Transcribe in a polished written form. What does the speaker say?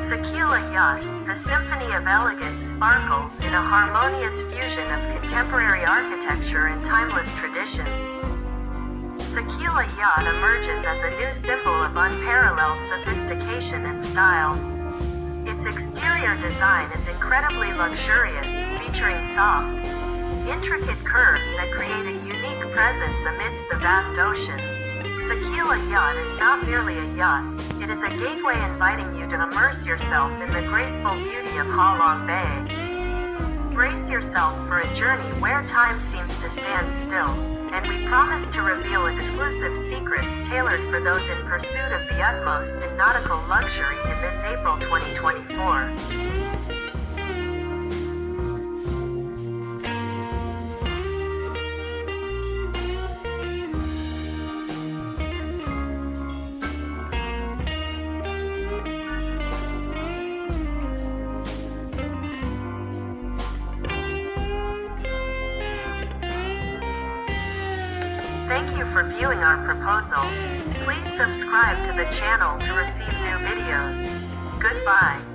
Saquila Yacht, the symphony of elegance sparkles in a harmonious fusion of contemporary architecture and timeless traditions. Saquila Yacht emerges as a new symbol of unparalleled sophistication and style. Its exterior design is incredibly luxurious, featuring soft, intricate curves that create a unique presence amidst the vast ocean. Saquila Yacht is not merely a yacht, it is a gateway inviting you to immerse yourself in the graceful beauty of Ha Long Bay. Brace yourself for a journey where time seems to stand still, and we promise to reveal exclusive secrets tailored for those in pursuit of the utmost in nautical luxury in this April 2024. Thank you for viewing our proposal. Please subscribe to the channel to receive new videos. Goodbye.